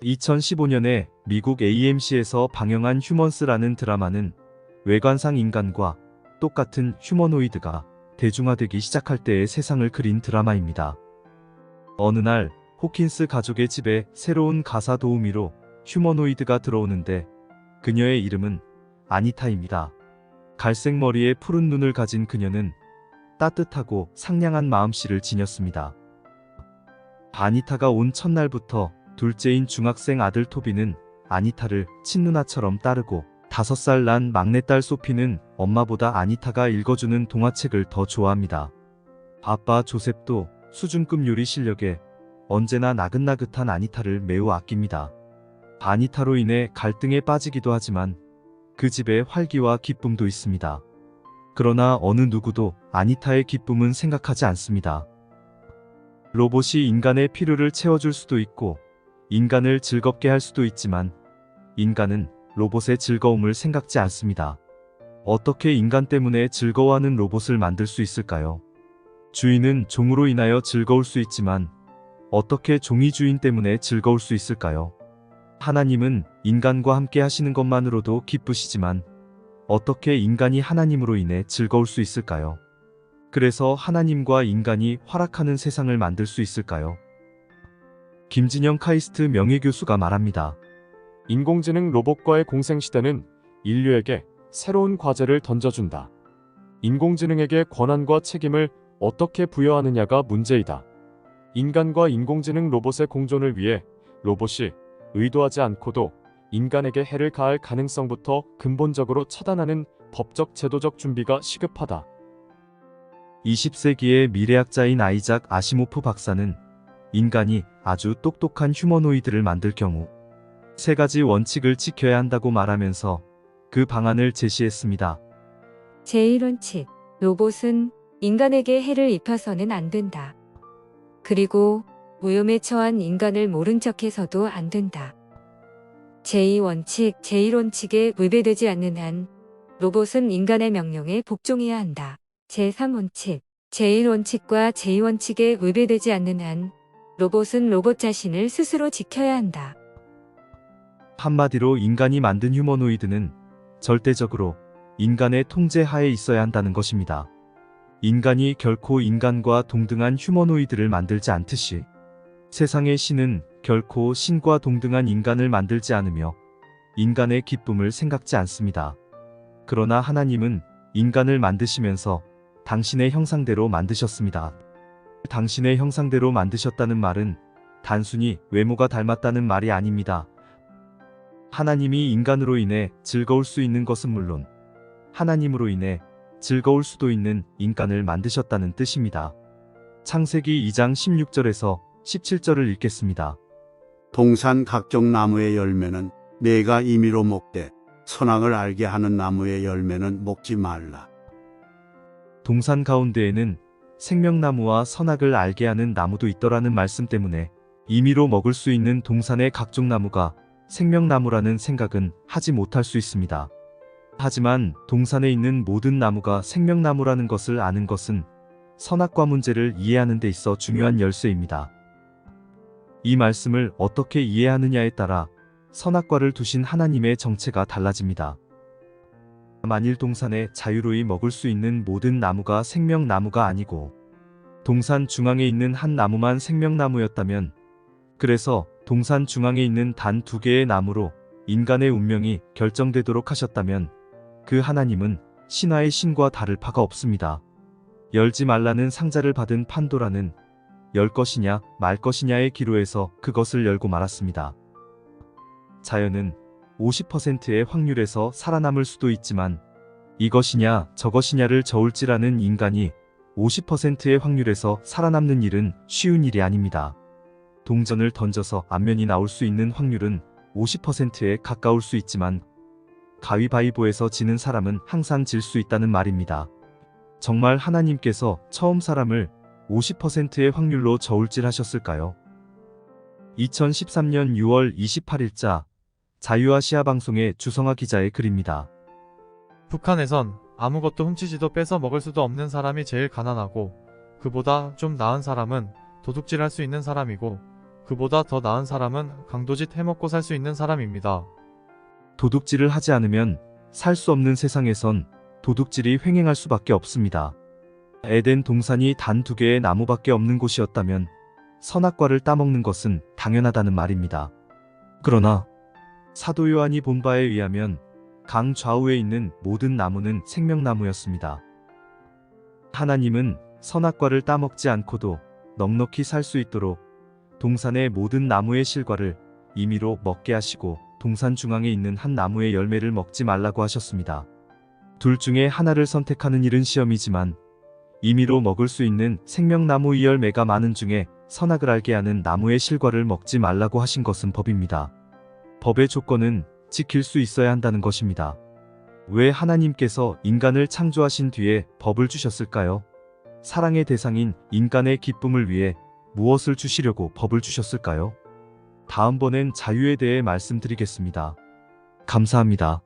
2015년에 미국 AMC에서 방영한 휴먼스라는 드라마는 외관상 인간과 똑같은 휴머노이드가 대중화되기 시작할 때의 세상을 그린 드라마입니다. 어느 날 호킨스 가족의 집에 새로운 가사 도우미로 휴머노이드가 들어오는데 그녀의 이름은 아니타입니다. 갈색 머리에 푸른 눈을 가진 그녀는 따뜻하고 상냥한 마음씨를 지녔습니다. 아니타가 온 첫날부터 둘째인 중학생 아들 토비는 아니타를 친누나처럼 따르고 5살 난 막내딸 소피는 엄마보다 아니타가 읽어주는 동화책을 더 좋아합니다. 아빠 조셉도 수준급 요리 실력에 언제나 나긋나긋한 아니타를 매우 아낍니다. 아니타로 인해 갈등에 빠지기도 하지만 그 집에 활기와 기쁨도 있습니다. 그러나 어느 누구도 아니타의 기쁨은 생각하지 않습니다. 로봇이 인간의 필요를 채워줄 수도 있고 인간을 즐겁게 할 수도 있지만 인간은 로봇의 즐거움을 생각지 않습니다. 어떻게 인간 때문에 즐거워하는 로봇을 만들 수 있을까요? 주인은 종으로 인하여 즐거울 수 있지만 어떻게 종이 주인 때문에 즐거울 수 있을까요? 하나님은 인간과 함께 하시는 것만으로도 기쁘시지만 어떻게 인간이 하나님으로 인해 즐거울 수 있을까요? 그래서 하나님과 인간이 활락하는 세상을 만들 수 있을까요? 김진영 카이스트 명예교수가 말합니다. 인공지능 로봇과의 공생시대는 인류에게 새로운 과제를 던져준다. 인공지능에게 권한과 책임을 어떻게 부여하느냐가 문제이다. 인간과 인공지능 로봇의 공존을 위해 로봇이 의도하지 않고도 인간에게 해를 가할 가능성부터 근본적으로 차단하는 법적 제도적 준비가 시급하다. 20세기의 미래학자인 아이작 아시모프 박사는 인간이 아주 똑똑한 휴머노이드를 만들 경우 3가지 원칙을 지켜야 한다고 말하면서 그 방안을 제시했습니다. 제1원칙, 로봇은 인간에게 해를 입혀서는 안 된다. 그리고 위험에 처한 인간을 모른 척해서도 안 된다. 제2원칙, 제1원칙에 위배되지 않는 한 로봇은 인간의 명령에 복종해야 한다. 제3원칙, 제1원칙과 제2원칙에 위배되지 않는 한 로봇은 로봇 자신을 스스로 지켜야 한다. 한마디로 인간이 만든 휴머노이드는 절대적으로 인간의 통제 하에 있어야 한다는 것입니다. 인간이 결코 인간과 동등한 휴머노이드를 만들지 않듯이 세상의 신은 결코 신과 동등한 인간을 만들지 않으며 인간의 기쁨을 생각지 않습니다. 그러나 하나님은 인간을 만드시면서 당신의 형상대로 만드셨습니다. 당신의 형상대로 만드셨다는 말은 단순히 외모가 닮았다는 말이 아닙니다. 하나님이 인간으로 인해 즐거울 수 있는 것은 물론 하나님으로 인해 즐거울 수도 있는 인간을 만드셨다는 뜻입니다. 창세기 2장 16절에서 17절을 읽겠습니다. 동산 각종 나무의 열매는 내가 임의로 먹되 선악을 알게 하는 나무의 열매는 먹지 말라. 동산 가운데에는 생명나무와 선악을 알게 하는 나무도 있더라는 말씀 때문에 임의로 먹을 수 있는 동산의 각종 나무가 생명나무라는 생각은 하지 못할 수 있습니다. 하지만 동산에 있는 모든 나무가 생명나무라는 것을 아는 것은 선악과 문제를 이해하는 데 있어 중요한 열쇠입니다. 이 말씀을 어떻게 이해하느냐에 따라 선악과를 두신 하나님의 정체가 달라집니다. 만일 동산에 자유로이 먹을 수 있는 모든 나무가 생명나무가 아니고 동산 중앙에 있는 한 나무만 생명나무였다면, 그래서 동산 중앙에 있는 단 2개의 나무로 인간의 운명이 결정되도록 하셨다면 그 하나님은 신화의 신과 다를 바가 없습니다. 열지 말라는 상자를 받은 판도라는 열 것이냐 말 것이냐의 기로에서 그것을 열고 말았습니다. 자연은 50%의 확률에서 살아남을 수도 있지만 이것이냐 저것이냐를 저울질하는 인간이 50%의 확률에서 살아남는 일은 쉬운 일이 아닙니다. 동전을 던져서 앞면이 나올 수 있는 확률은 50%에 가까울 수 있지만 가위바위보에서 지는 사람은 항상 질 수 있다는 말입니다. 정말 하나님께서 처음 사람을 50%의 확률로 저울질하셨을까요? 2013년 6월 28일자 자유아시아 방송의 주성아 기자의 글입니다. 북한에선 아무것도 훔치지도 뺏어 먹을 수도 없는 사람이 제일 가난하고 그보다 좀 나은 사람은 도둑질할 수 있는 사람이고 그보다 더 나은 사람은 강도짓 해먹고 살 수 있는 사람입니다. 도둑질을 하지 않으면 살 수 없는 세상에선 도둑질이 횡행할 수밖에 없습니다. 에덴 동산이 단 2개의 나무밖에 없는 곳이었다면 선악과를 따먹는 것은 당연하다는 말입니다. 그러나 사도 요한이 본 바에 의하면 강 좌우에 있는 모든 나무는 생명나무였습니다. 하나님은 선악과를 따먹지 않고도 넉넉히 살 수 있도록 동산의 모든 나무의 실과를 임의로 먹게 하시고 동산 중앙에 있는 한 나무의 열매를 먹지 말라고 하셨습니다. 둘 중에 하나를 선택하는 일은 시험이지만 임의로 먹을 수 있는 생명나무 이 열매가 많은 중에 선악을 알게 하는 나무의 실과를 먹지 말라고 하신 것은 법입니다. 법의 조건은 지킬 수 있어야 한다는 것입니다. 왜 하나님께서 인간을 창조하신 뒤에 법을 주셨을까요? 사랑의 대상인 인간의 기쁨을 위해 무엇을 주시려고 법을 주셨을까요? 다음번엔 자유에 대해 말씀드리겠습니다. 감사합니다.